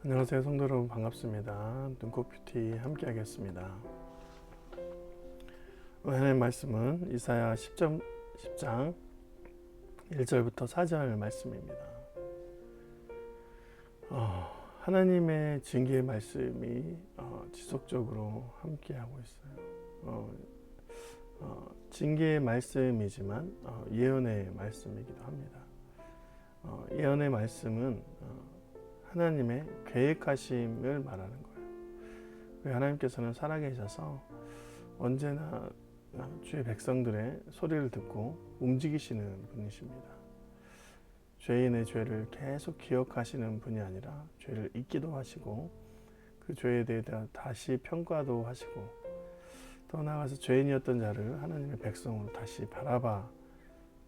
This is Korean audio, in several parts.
안녕하세요 성도 여러분, 반갑습니다. 눈꽃뷰티 함께 하겠습니다. 오늘 하나님 말씀은 이사야 10장 1절부터 4절 말씀입니다. 하나님의 징계의 말씀이 지속적으로 함께 하고 있어요. 징계의 말씀이지만 예언의 말씀이기도 합니다. 예언의 말씀은 하나님의 계획하심을 말하는 거예요. 하나님께서는 살아계셔서 언제나 주의 백성들의 소리를 듣고 움직이시는 분이십니다. 죄인의 죄를 계속 기억하시는 분이 아니라 죄를 잊기도 하시고 그 죄에 대해 다시 평가도 하시고 더 나아가서 죄인이었던 자를 하나님의 백성으로 다시 바라봐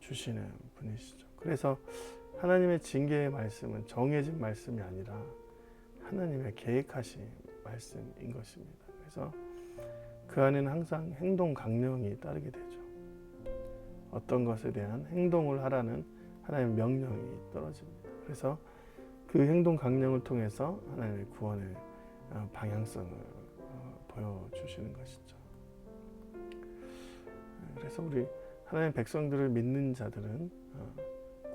주시는 분이시죠. 그래서 하나님의 징계의 말씀은 정해진 말씀이 아니라 하나님의 계획하신 말씀인 것입니다. 그래서 그 안에는 항상 행동 강령이 따르게 되죠. 어떤 것에 대한 행동을 하라는 하나님의 명령이 떨어집니다. 그래서 그 행동 강령을 통해서 하나님의 구원의 방향성을 보여주시는 것이죠. 그래서 우리 하나님의 백성들을 믿는 자들은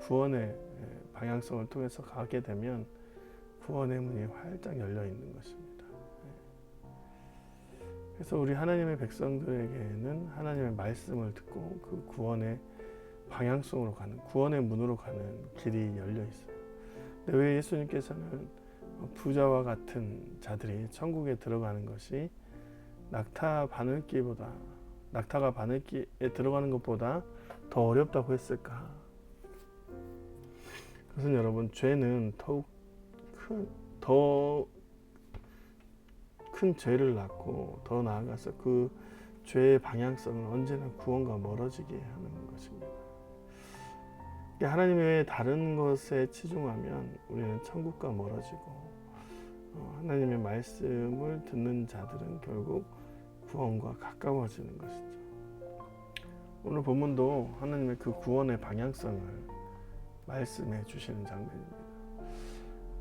구원의 방향성을 통해서 가게 되면 구원의 문이 활짝 열려 있는 것입니다. 그래서 우리 하나님의 백성들에게는 하나님의 말씀을 듣고 그 구원의 방향성으로 가는, 구원의 문으로 가는 길이 열려 있어요. 근데 왜 예수님께서는 부자와 같은 자들이 천국에 들어가는 것이 낙타가 바늘기에 들어가는 것보다 더 어렵다고 했을까? 그것은 여러분, 죄는 더 큰 죄를 낳고 더 나아가서 그 죄의 방향성은 언제나 구원과 멀어지게 하는 것입니다. 하나님 외에 다른 것에 치중하면 우리는 천국과 멀어지고 하나님의 말씀을 듣는 자들은 결국 구원과 가까워지는 것이죠. 오늘 본문도 하나님의 그 구원의 방향성을 말씀해 주시는 장면입니다.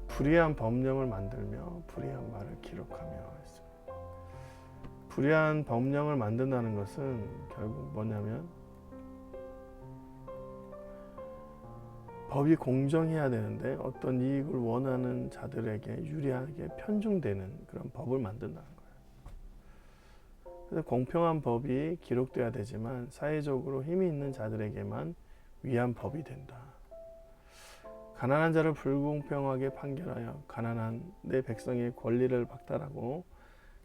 불의한 법령을 만들며 불의한 말을 기록하며 했습니다. 불의한 법령을 만든다는 것은 결국 뭐냐면 법이 공정해야 되는데 어떤 이익을 원하는 자들에게 유리하게 편중되는 그런 법을 만든다는 거예요. 그래서 공평한 법이 기록돼야 되지만 사회적으로 힘이 있는 자들에게만 위한 법이 된다. 가난한 자를 불공평하게 판결하여 가난한 내 백성의 권리를 박탈하고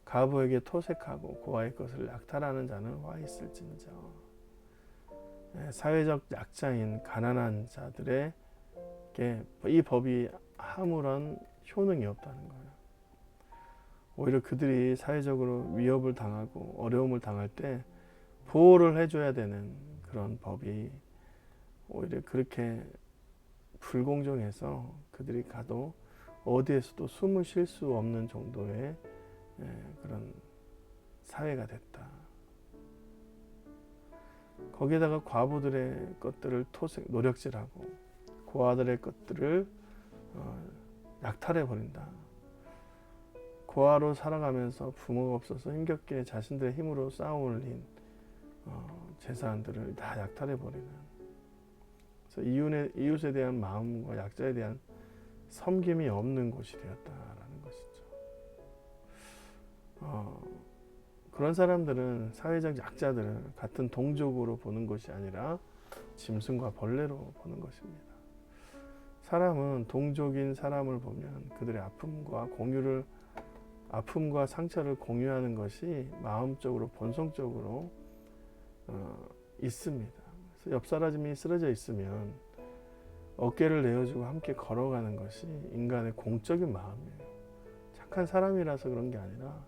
가부에게 토색하고 고아의 것을 약탈하는 자는 화 있을진저. 사회적 약자인 가난한 자들에게 이 법이 아무런 효능이 없다는 거예요. 오히려 그들이 사회적으로 위협을 당하고 어려움을 당할 때 보호를 해줘야 되는 그런 법이 오히려 그렇게 불공정해서 그들이 가도 어디에서도 숨을 쉴 수 없는 정도의 그런 사회가 됐다. 거기에다가 과부들의 것들을 노력질하고 고아들의 것들을 약탈해 버린다. 고아로 살아가면서 부모가 없어서 힘겹게 자신들의 힘으로 쌓아올린 재산들을 다 약탈해 버리는, 이웃에 대한 마음과 약자에 대한 섬김이 없는 곳이 되었다라는 것이죠. 그런 사람들은 사회적 약자들을 같은 동족으로 보는 것이 아니라 짐승과 벌레로 보는 것입니다. 사람은 동족인 사람을 보면 그들의 아픔과 상처를 공유하는 것이 마음적으로 본성적으로 있습니다. 옆 사람이 쓰러져 있으면 어깨를 내어주고 함께 걸어가는 것이 인간의 공적인 마음이에요. 착한 사람이라서 그런 게 아니라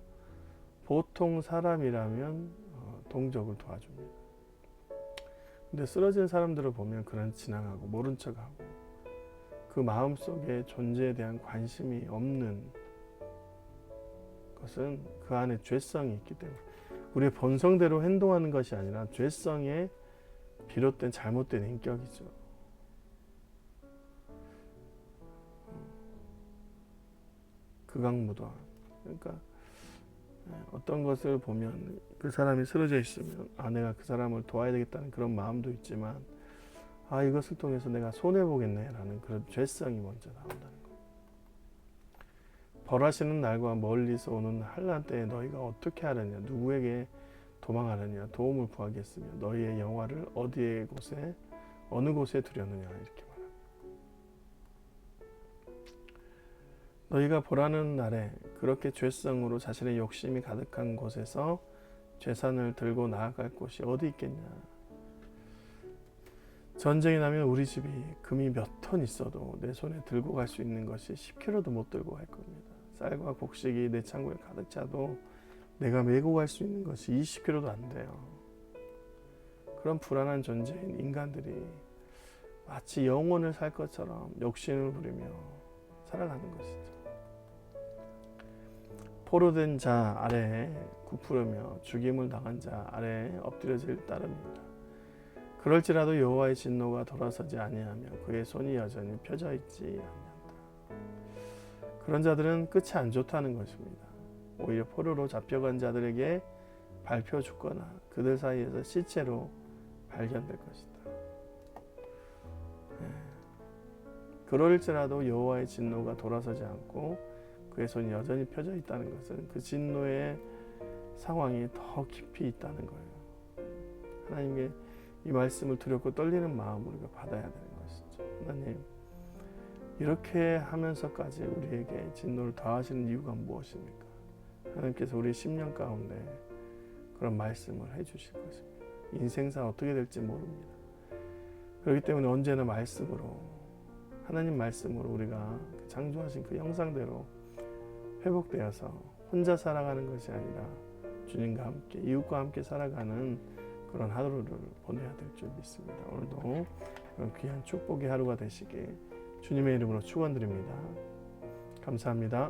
보통 사람이라면 동족을 도와줍니다. 근데 쓰러진 사람들을 보면 그런 지나가고 모른 척하고 그 마음속에 존재에 대한 관심이 없는 것은 그 안에 죄성이 있기 때문에, 우리의 본성대로 행동하는 것이 아니라 죄성에 비롯된 잘못된 인격이죠. 극악무도한. 그러니까 어떤 것을 보면 그 사람이 쓰러져 있으면 내가 그 사람을 도와야 되겠다는 그런 마음도 있지만 이것을 통해서 내가 손해보겠네라는 그런 죄성이 먼저 나온다는 거예요. 벌하시는 날과 멀리서 오는 환난 때에 너희가 어떻게 하느냐, 누구에게 도망하느냐, 도움을 구하겠으며 너희의 영화를 어느 곳에 두려느냐, 이렇게 말합니다. 너희가 보라는 날에 그렇게 죄성으로 자신의 욕심이 가득한 곳에서 재산을 들고 나아갈 곳이 어디 있겠냐. 전쟁이 나면 우리 집이 금이 몇 톤 있어도 내 손에 들고 갈 수 있는 것이 10kg도 못 들고 갈 겁니다. 쌀과 곡식이 내 창고에 가득 차도 내가 메고 갈 수 있는 것이 20kg도 안 돼요. 그런 불안한 존재인 인간들이 마치 영혼을 살 것처럼 욕심을 부리며 살아가는 것이죠. 포로된 자 아래에 굽으르며 죽임을 당한 자 아래에 엎드려질 따름입니다. 그럴지라도 여호와의 진노가 돌아서지 아니하며 그의 손이 여전히 펴져 있지 아니한다. 그런 자들은 끝이 안 좋다는 것입니다. 오히려 포로로 잡혀간 자들에게 밟혀 죽거나 그들 사이에서 시체로 발견될 것이다. 그럴지라도 여호와의 진노가 돌아서지 않고 그의 손이 여전히 펴져 있다는 것은 그 진노의 상황이 더 깊이 있다는 거예요. 하나님께 이 말씀을 두렵고 떨리는 마음으로 우리가 받아야 되는 것이죠. 하나님, 이렇게 하면서까지 우리에게 진노를 더하시는 이유가 무엇입니까? 하나님께서 우리 10년 가운데 그런 말씀을 해주실 것입니다. 인생사 어떻게 될지 모릅니다. 그렇기 때문에 언제나 말씀으로, 하나님 말씀으로 우리가 창조하신 그 형상대로 회복되어서 혼자 살아가는 것이 아니라 주님과 함께, 이웃과 함께 살아가는 그런 하루를 보내야 될 줄 믿습니다. 오늘도 그런 귀한 축복의 하루가 되시길 주님의 이름으로 축원드립니다. 감사합니다.